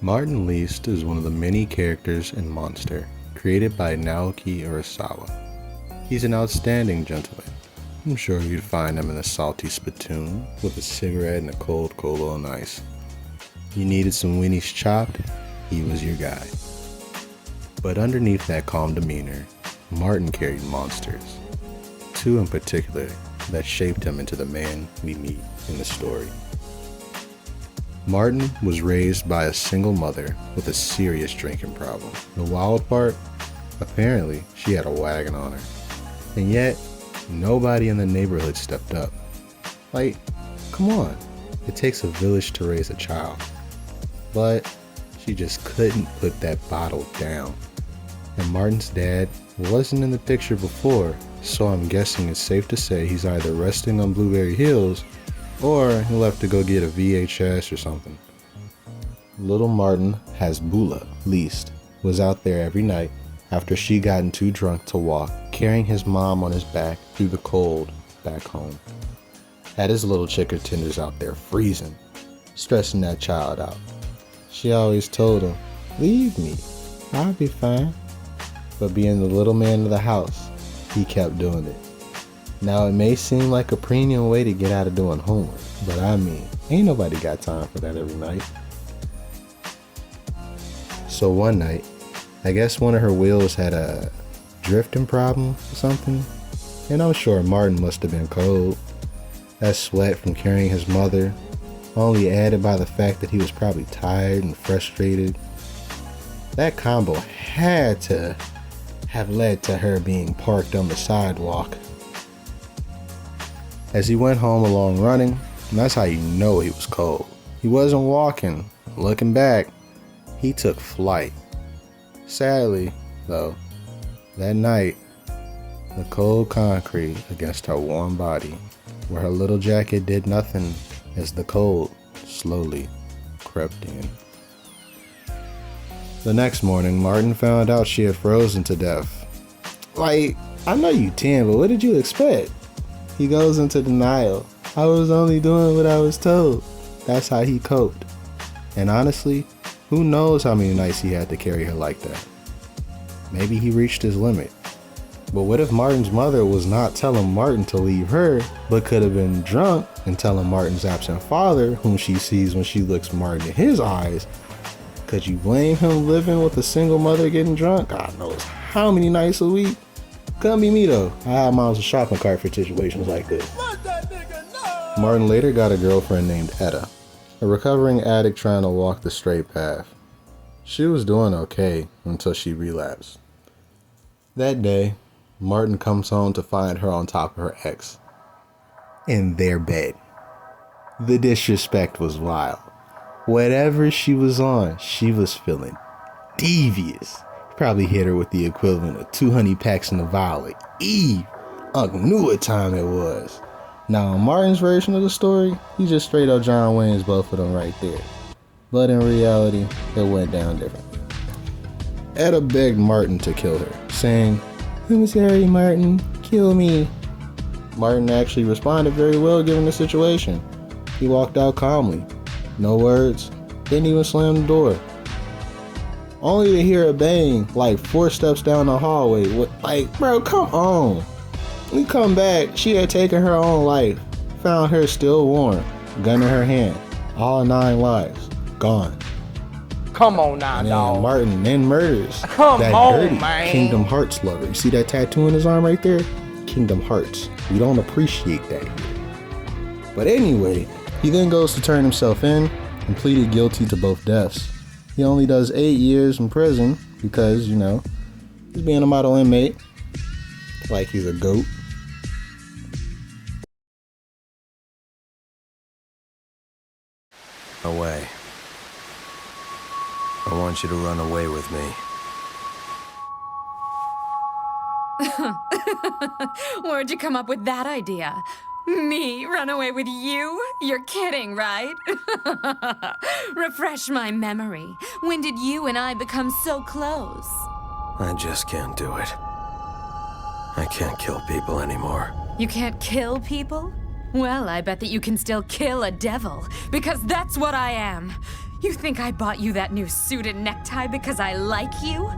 Martin Least is one of the many characters in Monster, created by Naoki Urasawa. He's an outstanding gentleman. I'm sure you'd find him in a salty spittoon with a cigarette and a cold cola on ice. You needed some weenies chopped, he was your guy. But underneath that calm demeanor, Martin carried monsters. Two in particular that shaped him into the man we meet in the story. Martin was raised by a single mother with a serious drinking problem. The wild part? Apparently, she had a wagon on her. And yet, nobody in the neighborhood stepped up. Like, come on, it takes a village to raise a child. But she just couldn't put that bottle down. And Martin's dad wasn't in the picture before, so I'm guessing it's safe to say he's either resting on Blueberry Hills or he left to go get a VHS or something. Little Martin Hasbulla Least was out there every night after she gotten too drunk to walk, carrying his mom on his back through the cold back home. Had his little chicken tenders out there freezing, stressing that child out. She always told him, "Leave me, I'll be fine." But being the little man of the house, he kept doing it. Now it may seem like a premium way to get out of doing homework, but I mean, ain't nobody got time for that every night. So one night, I guess one of her wheels had a drifting problem or something, and I'm sure Martin must have been cold. That sweat from carrying his mother, only added by the fact that he was probably tired and frustrated. That combo had to have led to her being parked on the sidewalk. As he went home along running, and that's how you know he was cold. He wasn't walking. Looking back, he took flight. Sadly, though, that night, the cold concrete against her warm body, where her little jacket did nothing as the cold slowly crept in. The next morning, Martin found out she had frozen to death. Like, I know you 10, but what did you expect? He goes into denial. I was only doing what I was told. That's how he coped. And honestly, who knows how many nights he had to carry her like that. Maybe he reached his limit. But what if Martin's mother was not telling Martin to leave her, but could have been drunk and telling Martin's absent father, whom she sees when she looks Martin in his eyes? Could you blame him living with a single mother getting drunk? God knows how many nights a week. Couldn't be me though. I have mom's shopping cart for situations like this. Martin later got a girlfriend named Etta, a recovering addict trying to walk the straight path. She was doing okay until she relapsed. That day, Martin comes home to find her on top of her ex. In their bed. The disrespect was wild. Whatever she was on, she was feeling devious. Probably hit her with the equivalent of 2 honey packs in the violet. Eve! Unc knew what time it was. Now, in Martin's version of the story, he just straight up John Wayne's both of them right there. But in reality, it went down differently. Etta begged Martin to kill her, saying, "I'm sorry, Martin, kill me." Martin actually responded very well given the situation. He walked out calmly. No words, didn't even slam the door. Only to hear a bang like 4 steps down the hallway. Like, bro, come on. We come back, she had taken her own life. Found her still warm, gun in her hand. All 9 lives, gone. Come on now, and dog. Martin then murders Come that on, dirty man. Kingdom Hearts lover. You see that tattoo on his arm right there? Kingdom Hearts. We don't appreciate that here. But anyway, he then goes to turn himself in and pleaded guilty to both deaths. He only does 8 years in prison because, you know, he's being a model inmate. Like he's a goat. Away. I want you to run away with me. Where'd you come up with that idea? Me run away with you? You're kidding, right? Refresh my memory. When did you and I become so close? I just can't do it. I can't kill people anymore. You can't kill people? Well, I bet that you can still kill a devil, because that's what I am. You think I bought you that new suit and necktie because I like you?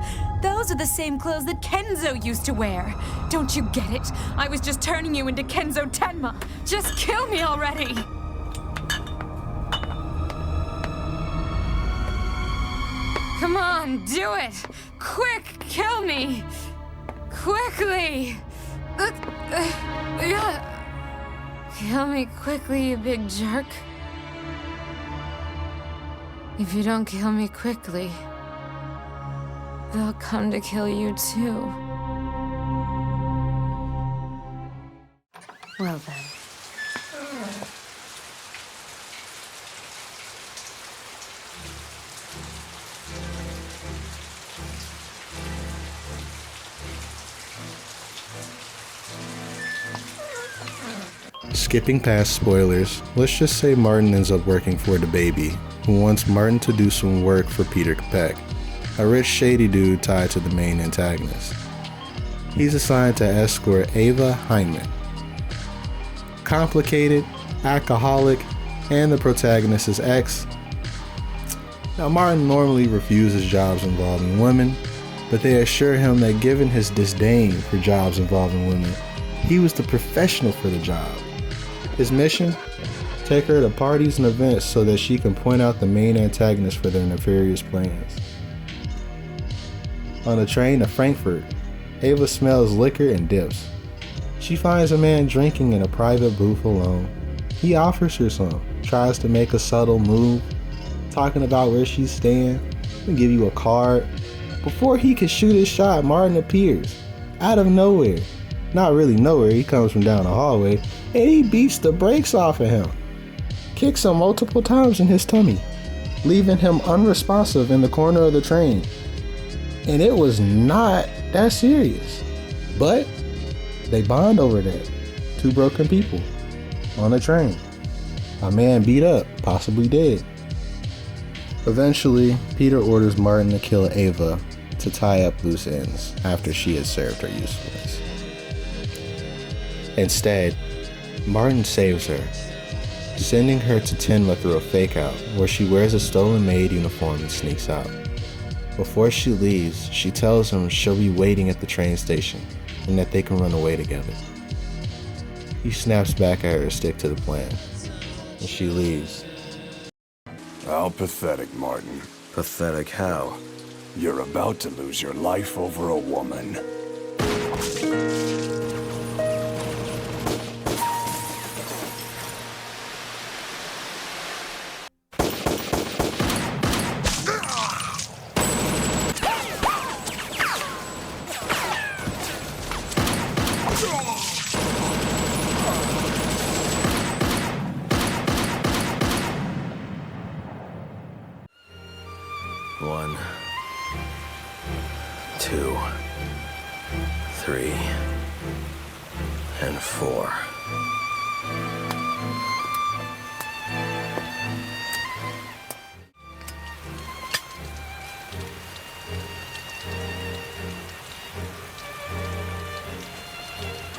Those are the same clothes that Kenzo used to wear. Don't you get it? I was just turning you into Kenzo Tenma. Just kill me already! Come on, do it! Quick, kill me! Quickly! Kill me quickly, you big jerk. If you don't kill me quickly, they'll come to kill you too. Well then. Skipping past spoilers, let's just say Martin ends up working for the baby, who wants Martin to do some work for Peter Capek, a rich shady dude tied to the main antagonist. He's assigned to escort Ava Heinemann. Complicated, alcoholic, and the protagonist's ex. Now Martin normally refuses jobs involving women, but they assure him that given his disdain for jobs involving women, he was the professional for the job. His mission? Take her to parties and events so that she can point out the main antagonist for their nefarious plans. On the train to Frankfurt, Ava smells liquor and dips. She finds a man drinking in a private booth alone. He offers her some, tries to make a subtle move, talking about where she's staying, and give you a card. Before he can shoot his shot, Martin appears, out of nowhere. Not really nowhere, he comes from down the hallway, and he beats the brakes off of him. Kicks him multiple times in his tummy, leaving him unresponsive in the corner of the train. And it was not that serious. But they bond over that. Two broken people on a train. A man beat up, possibly dead. Eventually, Peter orders Martin to kill Ava to tie up loose ends after she had served her usefulness. Instead, Martin saves her, sending her to Tenma through a fake-out where she wears a stolen maid uniform and sneaks out. Before she leaves, she tells him she'll be waiting at the train station and that they can run away together. He snaps back at her to stick to the plan, and she leaves. How pathetic, Martin. Pathetic how? You're about to lose your life over a woman. One, 2, 3, and 4.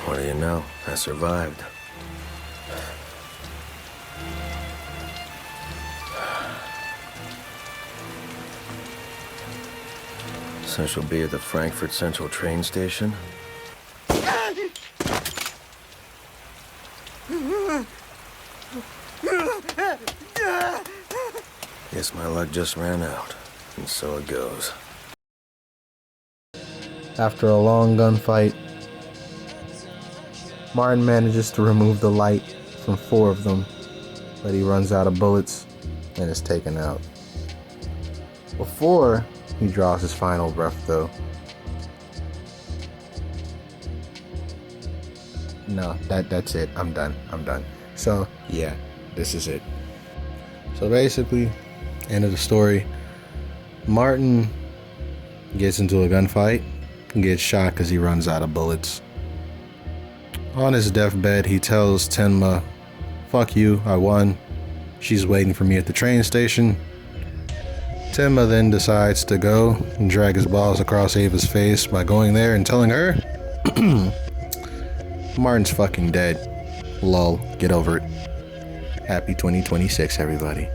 What do you know? I survived. So she'll be at the Frankfurt Central train station? Guess my luck just ran out, and so it goes. After a long gunfight, Martin manages to remove the light from 4 of them, but he runs out of bullets and is taken out. Before he draws his final breath, though. No, that's it. I'm done. So, yeah, this is it. So basically, end of the story. Martin gets into a gunfight and gets shot because he runs out of bullets. On his deathbed, he tells Tenma, "Fuck you, I won. She's waiting for me at the train station." Tenma then decides to go and drag his balls across Ava's face by going there and telling her Martin's fucking dead. Lol, get over it. Happy 2026, everybody.